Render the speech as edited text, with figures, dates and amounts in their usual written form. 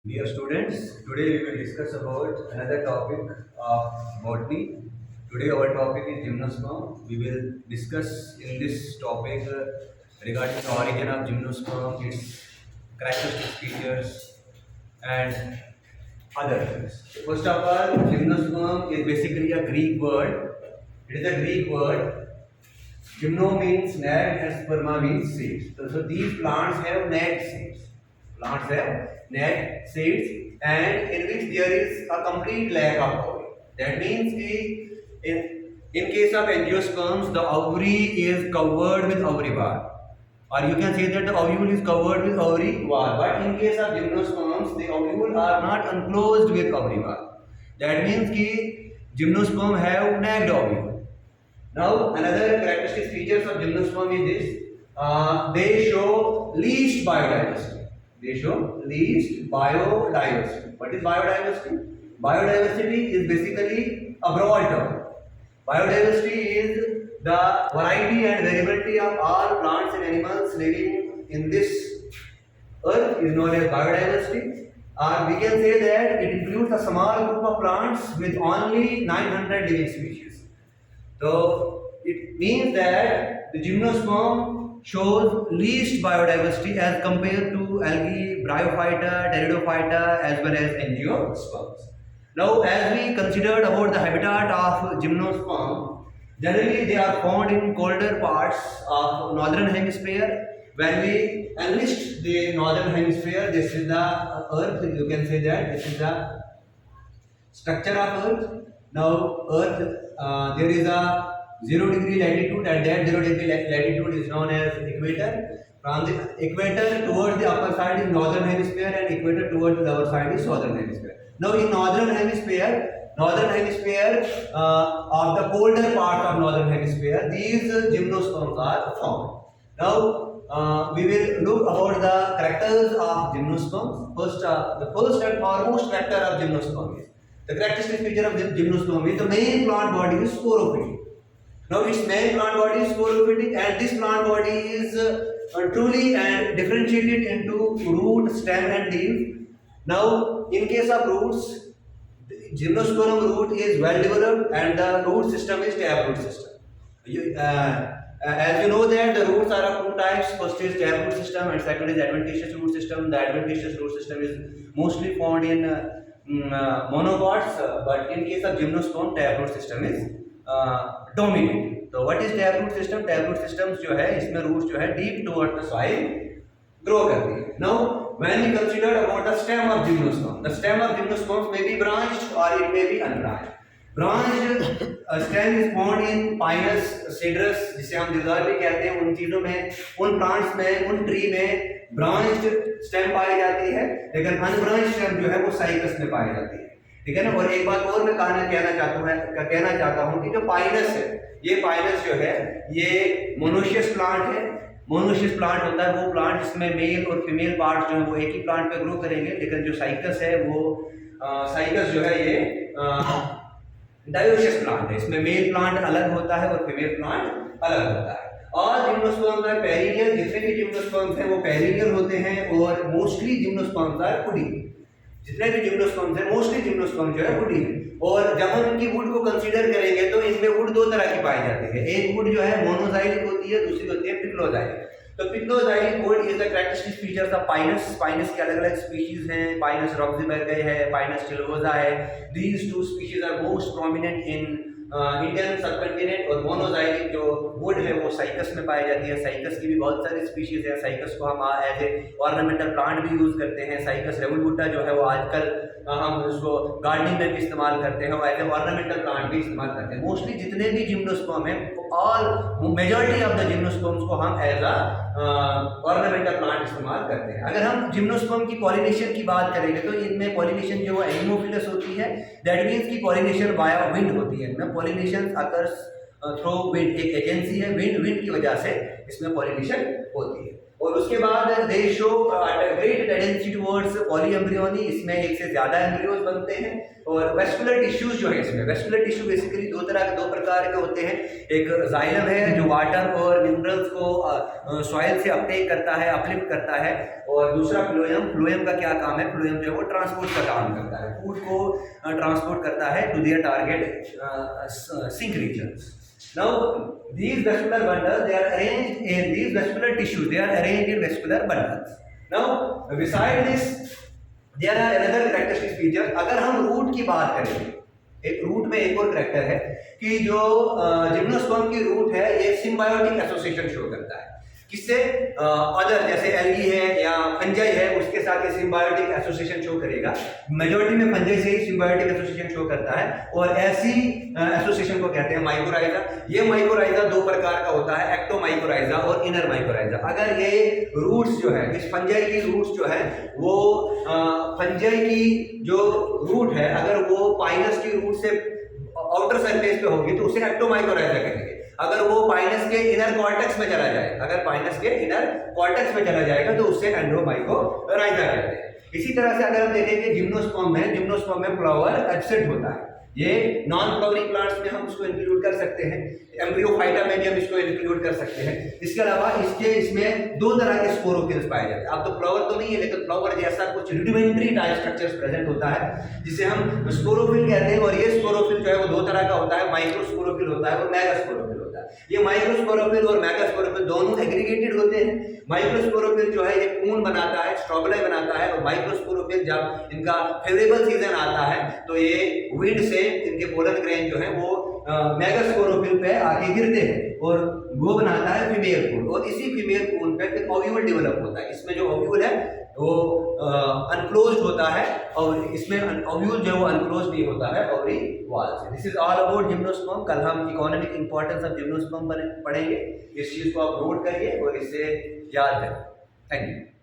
Dear students, today we will discuss about another topic of botany. Today our topic is gymnosperm. We will discuss in this topic regarding the origin of gymnosperm, its characteristic features and other things. First of all, gymnosperm is basically a Greek word. It is a Greek word. Gymno means nag and sperma means seeds. So these plants have nagged seeds. Plants have nagged seeds and in which there is a complete lack of ovary. That means कि in case of angiosperms, the ovary is covered with ovary bar. Or you can say that the ovule is covered with ovary wall. But in case of gymnosperms, the ovule are not enclosed with ovary wall. That means कि gymnosperm have nagged ovule. Now, another characteristic features of gymnosperm is this: they show least biodiversity. They show least biodiversity. What is biodiversity? Biodiversity is basically a broad term. Biodiversity is the variety and variability of all plants and animals living in this earth is known as biodiversity. Or we can say that it includes a small group of plants with only 900 living species. So it means that the gymnosperm shows least biodiversity as compared to algae, bryophyta, pteridophyta as well as angiosperms. Now as we considered about the habitat of gymnosperm, generally they are found in colder parts of northern hemisphere. When we enlist the northern hemisphere, this is the earth, you can say that this is the structure of earth. Now earth, there is a 0 degree latitude and that 0 degree latitude is known as equator. From the equator towards the upper side is northern hemisphere and equator towards the lower side is southern hemisphere. Now in northern hemisphere of the colder part of northern hemisphere, these gymnosperms are found. Now we will look about the characters of gymnosperms. First, the first and foremost character of gymnosperm is the characteristic feature of gymnosperm is the main plant body is sporophytic. Now its main plant body is sporophytic and this plant body is truly and differentiated into root, stem and leaf. Now in case of roots, the gymnosperm root is well developed and the root system is taproot system. As you know that the roots are of two types. First is taproot system and second is adventitious root system. The adventitious root system is mostly found in monocots, but in case of gymnosperm, taproot system is dominant. तो what is taproot system? Taproot systems जो है इसमें roots जो है deep towards the soil grow करती है. Now when we consider about the stem of gymnosperm, the stem of gymnosperms may be branched or it may be unbranched. Branched stem is found in pinus, cedrus, जिसे हम देवदार भी कहते हैं. उन चीजों में, उन plants में, उन tree में branched stem पाई जाती है, लेकिन unbranched stem जो है वो साइकस में पाई जाती है. ठीक है ना. और एक बात और मैं कहना चाहता हूँ कि जो पाइनस है, ये पाइनस जो है ये मोनोशियस प्लांट है. मोनोशियस प्लांट होता है वो प्लांट जिसमें मेल और फीमेल पार्ट जो है वो एक ही प्लांट पे ग्रो करेंगे, लेकिन जो साइकस है वो साइकस जो है ये डायोशियस प्लांट है. इसमें मेल प्लांट अलग होता है और फीमेल प्लांट अलग होता है. और जिम्नोस्पर्म्स आर पेरिनियल. जितने भी जिम्नोस्पर्म्स हैं वो पेरिनियल होते हैं और मोस्टली जिम्नोस्पर्म्स आर वुडी. जितने भी जिम्नोस्पर्म्स हैं मोस्टली जिम्नोस्पर्म जो है वुडी है. और जब हम इनकी वुड को कंसीडर करेंगे तो इसमें वुड दो तरह की पाई जाती है. एक वुड जो है मोनोजाइलिक होती है, दूसरी होती है पिक्लोजाइलिक. तो pycnoxylic wood is the characteristic features of Pinus. Pinus के अलग अलग स्पीशीज हैं. पाइनस रॉक्सीबर्गे है, पाइनस चिलोजा है. These two species are most prominent in Indian subcontinent. और मोनोजाइलिक जो वुड है वो साइकस में पाई जाती है. साइकस की भी बहुत सारी स्पीशीज है. साइकस को हम एज ए ऑर्नामेंटल प्लांट भी यूज करते हैं. साइकस रेवुलबुटा जो है वो आजकल हम उसको गार्डनिंग में भी इस्तेमाल करते हैं और एज ए ऑर्नामेंटल प्लांट भी इस्तेमाल करते हैं. मोस्टली जितने भी जिम्नोस्पर्म हैं, all majority of the gymnosperms को हम एज अ ऑर्नामेंटल प्लांट इस्तेमाल करते हैं. अगर हम जिम्नोस्पर्म की पॉलिनेशन की बात करेंगे तो इनमें पॉलिनेशन जो है एनिमोफिलस होती है. दैट मीन्स की पॉलिनेशन बाय विंड होती है. इनमें पॉलिनेशन अकर्स थ्रू विंड. एक एजेंसी है विंड की वजह से इसमें पॉलिनेशन होती है. और उसके बाद दे show great tendency towards polyembryony, इसमें एक से ज्यादा एम्ब्रियोज बनते हैं। और वेस्कुलर टिश्यूज जो है, इसमें वेस्कुलर टिश्यू बेसिकली दो प्रकार के होते हैं। एक जाइलम है जो वाटर और मिनरल्स को सॉइल से अपटेक करता है, अपलिफ्ट करता है, और दूसरा फ्लोएम। फ्लोएम का क्या काम है? फ्लोएम जो है वो ट्रांसपोर्ट का काम करता है, फूड को ट्रांसपोर्ट करता है to their target sink regions. Now these vascular bundles, they are arranged in these vascular tissues, they are arranged in vascular bundles. Now beside this there are another characteristic feature. अगर हम root की बात करें, एक root में एक और character है कि जो जिम्नोस्पर्म की रूट है ये सिम्बायोटिक एसोसिएशन शो करता है। किससे? अदर जैसे एल्गी है या फंजाई है, उसके साथ ये सिम्बायोटिक एसोसिएशन शो करेगा। मेजॉरिटी में फंजाई से ही सिम्बायोटिक एसोसिएशन शो करता है, और ऐसी एसोसिएशन को कहते हैं माइकोराइजा। ये माइकोराइजा दो प्रकार का होता है, एक्टोमाइकोराइजा और इनर माइकोराइजा। अगर ये रूट्स जो है, इस फंजाई की रूट्स जो है वो फंजाई की जो रूट है अगर वो पाइनस की रूट से आउटर सरफेस पे होगी तो उसे एक्टोमाइकोराइजा कहेंगे। अगर वो पाइनस के इनर कॉर्टेक्स में चला जाए, अगर पाइनस के इनर कॉर्टेक्स में चला जाएगा तो उससे एंड्रोमाइकोराइजा कहते हैं। इसी तरह से अगर हम देखेंगे जिम्नोस्पर्म में फ्लावर एब्सेंट होता है। ये नॉन फ्लावरिंग प्लांट्स में हम इसको इंक्लूड कर सकते हैं, एम्ब्रियोफाइटा में भी हम इसको इंक्लूड कर सकते हैं। इसके अलावा इसमें दो तरह के स्पोरोफिल्स पाए जाते हैं। अब तो फ्लावर तो नहीं है, लेकिन फ्लावर जैसा कुछ रुडिमेंट्री टाइप स्ट्रक्चर्स प्रेजेंट होता है जिसे हम स्पोरोफिल कहते हैं। और ये स्पोरोफिल जो है वो दो तरह का होता है, माइक्रोस्पोरोफिल होता है और मेगास्पोरोफिल होता है। ये माइक्रोस्पोरोफिल और मेगास्पोरोफिल दोनों एग्रीगेटेड होते हैं। माइक्रोस्पोरोफिल जो है ये खून बनाता है, स्ट्रोबलाई बनाता है, और माइक्रोस्पोरोफिल जब इनका फेवरेबल सीजन आता है तो ये विंड से इनके पोलन ग्रेन जो है वो मेगास्पोरोफिल पे आके गिरते हैं और वो बनाता है फीमेल पूल, और इसी फीमेल पूल पे फिर ओव्यूल डेवलप होता है। इसमें जो ओव्यूल है वो अनक्लोज्ड होता है, और इसमें ओव्यूल जो है वो अनक्लोज्ड नहीं होता है ओवरी वॉल से। This is all about gymnosperm. कल हम इकोनॉमिक इंपॉर्टेंस ऑफ जिम्नोस्पर्म पढ़ेंगे। इस चीज को आप नोट करिए और इसे याद करें। Thank you.